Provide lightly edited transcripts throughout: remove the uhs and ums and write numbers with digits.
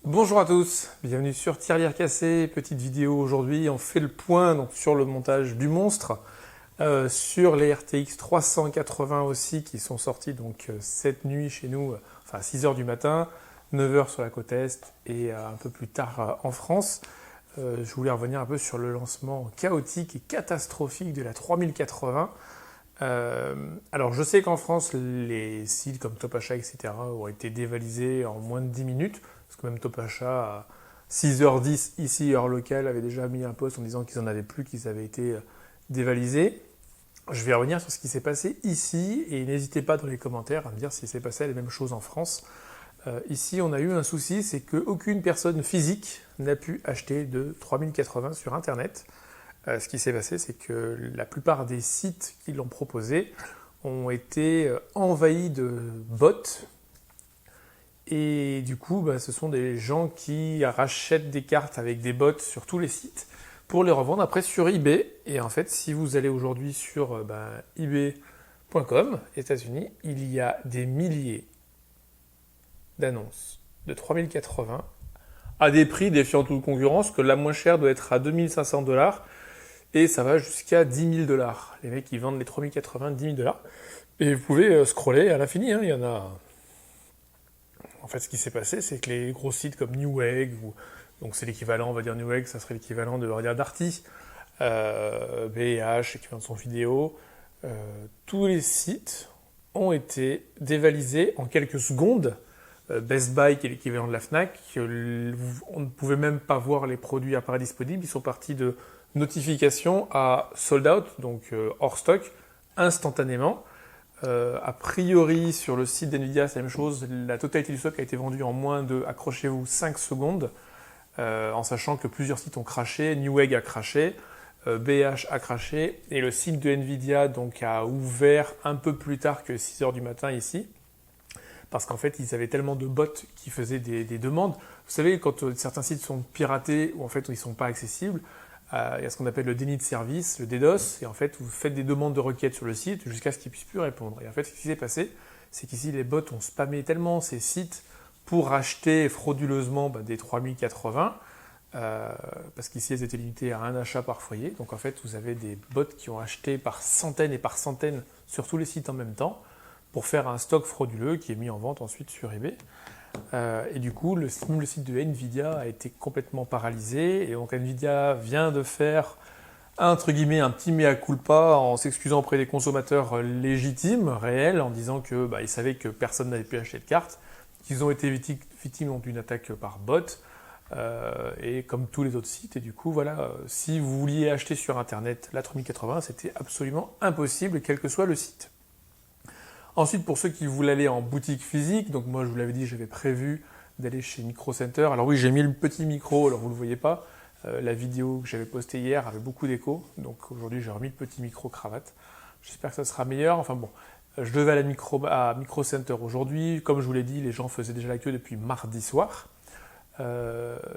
Bonjour à tous, bienvenue sur Tirelire Cassé, petite vidéo aujourd'hui, on fait le point donc, sur le montage du monstre, sur les RTX 380 aussi qui sont sortis donc cette nuit chez nous, enfin à 6 heures du matin, 9 heures sur la côte Est et un peu plus tard en France. Je voulais revenir un peu sur le lancement chaotique et catastrophique de la 3080. Alors je sais qu'en France, les sites comme Topachat, etc. ont été dévalisés en moins de 10 minutes, parce que même Topachat, à 6h10 ici, heure locale, avait déjà mis un post en disant qu'ils n'en avaient plus, qu'ils avaient été dévalisés. Je vais revenir sur ce qui s'est passé ici, et n'hésitez pas dans les commentaires à me dire si c'est passé la même chose en France. Ici, on a eu un souci, c'est qu'aucune personne physique n'a pu acheter de 3080 sur Internet. Ce qui s'est passé, c'est que la plupart des sites qui l'ont proposé ont été envahis de bots. Et du coup, ce sont des gens qui rachètent des cartes avec des bots sur tous les sites pour les revendre après sur eBay. Et en fait, si vous allez aujourd'hui sur ebay.com, États-Unis, il y a des milliers d'annonces de 3080 à des prix défiant toute concurrence, que la moins chère doit être à 2500$. Et ça va jusqu'à 10 000$. Les mecs, ils vendent les 3080 10 000$. Et vous pouvez scroller à l'infini. Il y en a. En fait, ce qui s'est passé, c'est que les gros sites comme Newegg, donc c'est l'équivalent, on va dire Newegg, ça serait l'équivalent de, on va dire, Darty, BH, équivalent de son vidéo, tous les sites ont été dévalisés en quelques secondes. Best Buy, qui est l'équivalent de la Fnac, on ne pouvait même pas voir les produits apparaître disponibles. Ils sont partis de notification à sold out, donc hors stock, instantanément. A priori, sur le site d'NVIDIA, c'est la même chose. La totalité du stock a été vendue en moins de, accrochez-vous, 5 secondes, en sachant que plusieurs sites ont craché. Newegg a craché, BH a craché, et le site de NVIDIA donc, a ouvert un peu plus tard que 6 heures du matin ici, parce qu'en fait, ils avaient tellement de bots qui faisaient des demandes. Vous savez, quand certains sites sont piratés, ou en fait, ils ne sont pas accessibles, il y a ce qu'on appelle le déni de service, le DDoS, et en fait, vous faites des demandes de requêtes sur le site jusqu'à ce qu'ils ne puissent plus répondre. Et en fait, ce qui s'est passé, c'est qu'ici, les bots ont spammé tellement ces sites pour acheter frauduleusement des 3080, parce qu'ici, elles étaient limitées à un achat par foyer. Donc en fait, vous avez des bots qui ont acheté par centaines et par centaines sur tous les sites en même temps, pour faire un stock frauduleux qui est mis en vente ensuite sur eBay. Et du coup, le site de NVIDIA a été complètement paralysé. Et donc NVIDIA vient de faire, entre guillemets, un petit mea culpa en s'excusant auprès des consommateurs légitimes, réels, en disant que ils savaient que personne n'avait pu acheter de cartes, qu'ils ont été victimes d'une attaque par bot, et comme tous les autres sites. Et du coup, voilà, si vous vouliez acheter sur Internet la 3080, c'était absolument impossible, quel que soit le site. Ensuite, pour ceux qui voulaient aller en boutique physique, donc moi je vous l'avais dit, j'avais prévu d'aller chez Micro Center. Alors oui, j'ai mis le petit micro, alors vous ne le voyez pas. La vidéo que j'avais postée hier avait beaucoup d'écho, donc aujourd'hui j'ai remis le petit micro cravate. J'espère que ça sera meilleur. Enfin bon, je devais aller à Micro Center aujourd'hui. Comme je vous l'ai dit, les gens faisaient déjà la queue depuis mardi soir.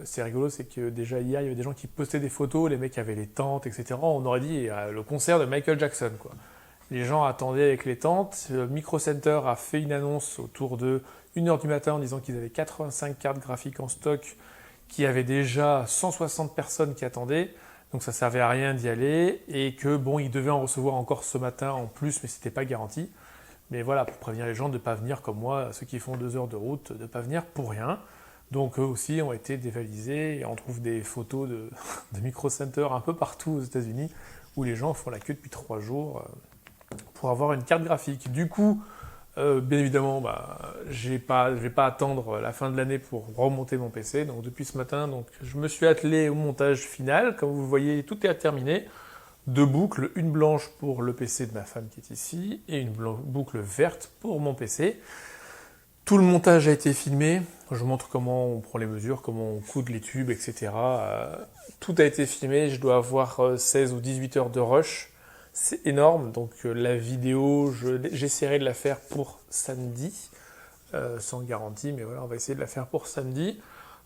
C'est rigolo, c'est que déjà hier, il y avait des gens qui postaient des photos, les mecs avaient les tentes, etc. On aurait dit le concert de Michael Jackson, quoi. Les gens attendaient avec les tentes. Micro Center a fait une annonce autour de 1h du matin en disant qu'ils avaient 85 cartes graphiques en stock, qu'il y avait déjà 160 personnes qui attendaient. Donc ça servait à rien d'y aller. Et que bon, ils devaient en recevoir encore ce matin en plus, mais c'était pas garanti. Mais voilà, pour prévenir les gens de ne pas venir comme moi, ceux qui font 2 heures de route, de ne pas venir pour rien. Donc eux aussi ont été dévalisés. Et on trouve des photos de Micro Center un peu partout aux États-Unis où les gens font la queue depuis 3 jours. Pour avoir une carte graphique. Du coup, bien évidemment, je vais pas attendre la fin de l'année pour remonter mon PC. Donc depuis ce matin, je me suis attelé au montage final. Comme vous voyez, tout est terminé. 2 boucles, une blanche pour le PC de ma femme qui est ici et une boucle verte pour mon PC. Tout le montage a été filmé. Je vous montre comment on prend les mesures, comment on coude les tubes, etc. Tout a été filmé. Je dois avoir 16 ou 18 heures de rush. C'est énorme, donc la vidéo, j'essaierai de la faire pour samedi, sans garantie, mais voilà, on va essayer de la faire pour samedi.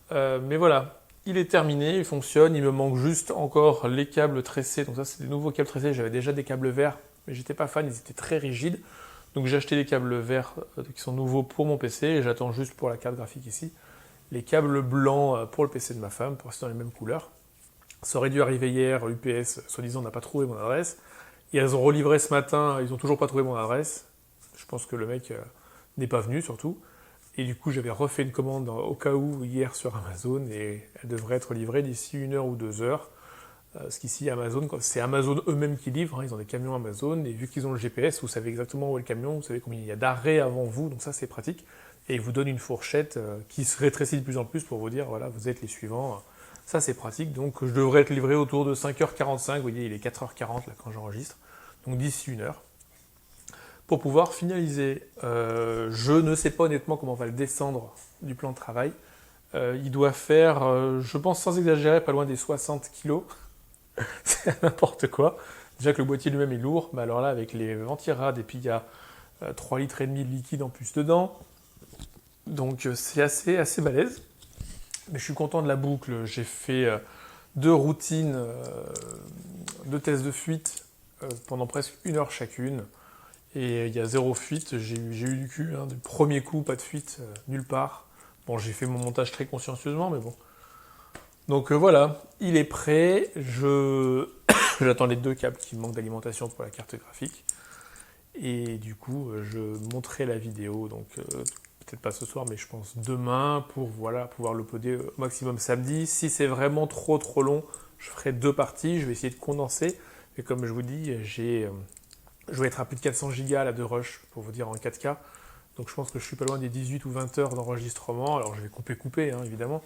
Mais voilà, il est terminé, il fonctionne, il me manque juste encore les câbles tressés, donc ça c'est des nouveaux câbles tressés, j'avais déjà des câbles verts, mais j'étais pas fan, ils étaient très rigides, donc j'ai acheté des câbles verts qui sont nouveaux pour mon PC, et j'attends juste pour la carte graphique ici, les câbles blancs pour le PC de ma femme, pour rester dans les mêmes couleurs. Ça aurait dû arriver hier, UPS, soi-disant, n'a pas trouvé mon adresse. Et elles ont relivré ce matin, ils n'ont toujours pas trouvé mon adresse. Je pense que le mec n'est pas venu, surtout. Et du coup, j'avais refait une commande au cas où hier sur Amazon, et elle devrait être livrée d'ici 1 heure ou 2 heures. Parce qu'ici, Amazon, c'est Amazon eux-mêmes qui livrent, hein, ils ont des camions Amazon, et vu qu'ils ont le GPS, vous savez exactement où est le camion, vous savez combien il y a d'arrêts avant vous, donc ça c'est pratique. Et ils vous donnent une fourchette qui se rétrécit de plus en plus pour vous dire, voilà, vous êtes les suivants. Ça c'est pratique, donc je devrais être livré autour de 5h45, vous voyez, il est 4h40 là quand j'enregistre, donc d'ici 1 heure. Pour pouvoir finaliser, je ne sais pas honnêtement comment on va le descendre du plan de travail. Il doit faire, je pense sans exagérer, pas loin des 60 kilos. C'est n'importe quoi. Déjà que le boîtier lui-même est lourd, mais alors là, avec les ventirades, et puis il y a 3,5 litres de liquide en plus dedans. Donc c'est assez balèze. Mais je suis content de la boucle. J'ai fait 2 routines, 2 tests de fuite pendant presque 1 heure chacune. Et il y a 0 fuite. J'ai eu du cul, hein, du premier coup, pas de fuite, nulle part. Bon, j'ai fait mon montage très consciencieusement, mais bon. Donc voilà, il est prêt. J'attends les 2 câbles qui manquent d'alimentation pour la carte graphique. Et du coup, je montrerai la vidéo, donc peut-être pas ce soir, mais je pense demain, pour voilà, pouvoir l'uploader au maximum samedi. Si c'est vraiment trop long, je ferai 2 parties. Je vais essayer de condenser. Et comme je vous dis, je vais être à plus de 400 Go là de rush, pour vous dire en 4K. Donc je pense que je suis pas loin des 18 ou 20 heures d'enregistrement. Alors je vais couper, hein, évidemment.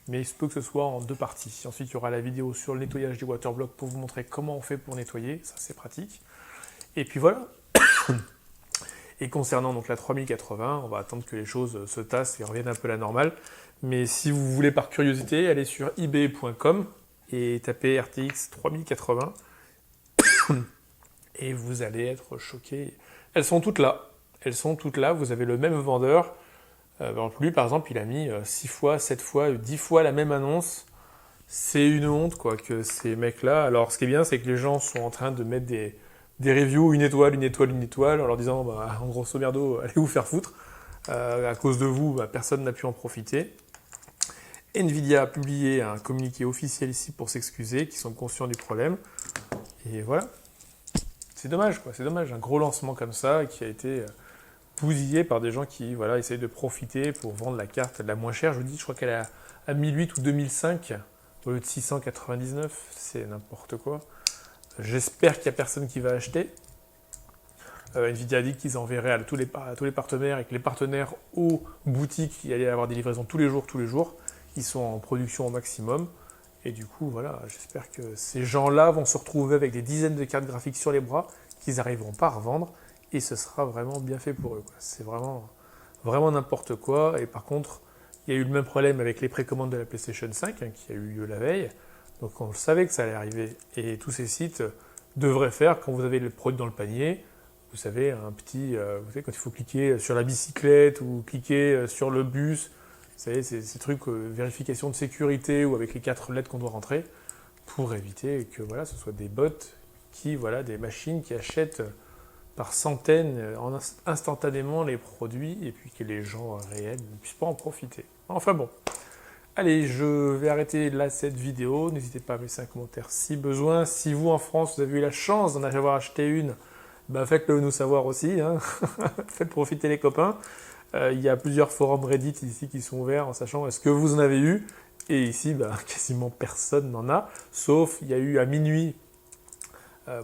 Mais il se peut que ce soit en 2 parties. Ensuite, il y aura la vidéo sur le nettoyage du waterblock pour vous montrer comment on fait pour nettoyer. Ça, c'est pratique. Et puis voilà. Et concernant donc la 3080, on va attendre que les choses se tassent et reviennent un peu à la normale. Mais si vous voulez par curiosité, allez sur ebay.com et tapez RTX 3080. Et vous allez être choqués. Elles sont toutes là. Vous avez le même vendeur. Lui, par exemple, il a mis 6 fois, 7 fois, 10 fois la même annonce. C'est une honte, quoi, que ces mecs-là... Alors, ce qui est bien, c'est que les gens sont en train de mettre des reviews, 1 étoile, en leur disant, en grosso merdo, allez vous faire foutre. À cause de vous, personne n'a pu en profiter. Nvidia a publié un communiqué officiel ici pour s'excuser, qu'ils sont conscients du problème. Et voilà. C'est dommage, quoi. C'est dommage. Un gros lancement comme ça, qui a été... bousillé par des gens qui essayent de profiter pour vendre la carte la moins chère. Je vous dis, je crois qu'elle est à 1008 ou 2005 au lieu de 699. C'est n'importe quoi. J'espère qu'il n'y a personne qui va acheter. Nvidia a dit qu'ils enverraient à tous les partenaires et que les partenaires aux boutiques, il allait avoir des livraisons tous les jours. Ils sont en production au maximum. Et du coup, voilà, j'espère que ces gens-là vont se retrouver avec des dizaines de cartes graphiques sur les bras qu'ils n'arriveront pas à revendre. Et ce sera vraiment bien fait pour eux, quoi. C'est vraiment n'importe quoi. Et par contre, il y a eu le même problème avec les précommandes de la PlayStation 5, hein, qui a eu lieu la veille. Donc on savait que ça allait arriver. Et tous ces sites devraient faire, quand vous avez le produit dans le panier, vous savez, vous savez, quand il faut cliquer sur la bicyclette ou cliquer sur le bus, vous savez, ces trucs, vérification de sécurité ou avec les 4 lettres qu'on doit rentrer, pour éviter que ce soit des bots des machines qui achètent par centaines instantanément les produits et puis que les gens réels ne puissent pas en profiter. Enfin bon. Allez, je vais arrêter là cette vidéo. N'hésitez pas à me laisser un commentaire si besoin. Si vous, en France, vous avez eu la chance d'en avoir acheté une, faites-le nous savoir aussi. Hein. Faites profiter les copains. Il y a plusieurs forums Reddit ici qui sont ouverts en sachant est-ce que vous en avez eu. Et ici, quasiment personne n'en a. Sauf, il y a eu à minuit...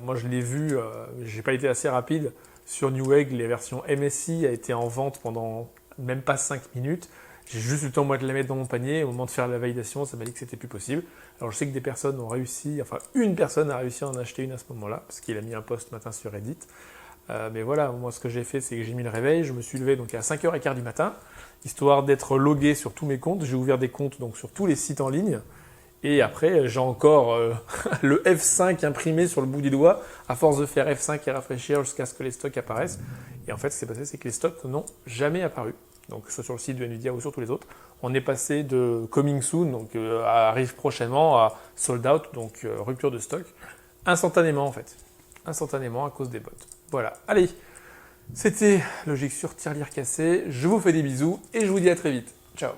moi je l'ai vu, j'ai pas été assez rapide, sur Newegg, les versions MSI a été en vente pendant même pas 5 minutes. J'ai juste eu le temps moi de la mettre dans mon panier, au moment de faire la validation, ça m'a dit que c'était plus possible. Alors je sais que des personnes ont réussi, une personne a réussi à en acheter une à ce moment-là, parce qu'il a mis un post ce matin sur Reddit. Mais voilà, moi ce que j'ai fait, c'est que j'ai mis le réveil, je me suis levé donc à 5h15 du matin, histoire d'être logué sur tous mes comptes. J'ai ouvert des comptes donc sur tous les sites en ligne. Et après, j'ai encore le F5 imprimé sur le bout du doigt, à force de faire F5 et rafraîchir jusqu'à ce que les stocks apparaissent. Et en fait, ce qui s'est passé, c'est que les stocks n'ont jamais apparu. Donc, que ce soit sur le site de Nvidia ou sur tous les autres. On est passé de coming soon, donc arrive prochainement, à sold out, donc rupture de stock, instantanément en fait. Instantanément à cause des bots. Voilà. Allez, c'était Logique sur Tirelire cassé. Je vous fais des bisous et je vous dis à très vite. Ciao.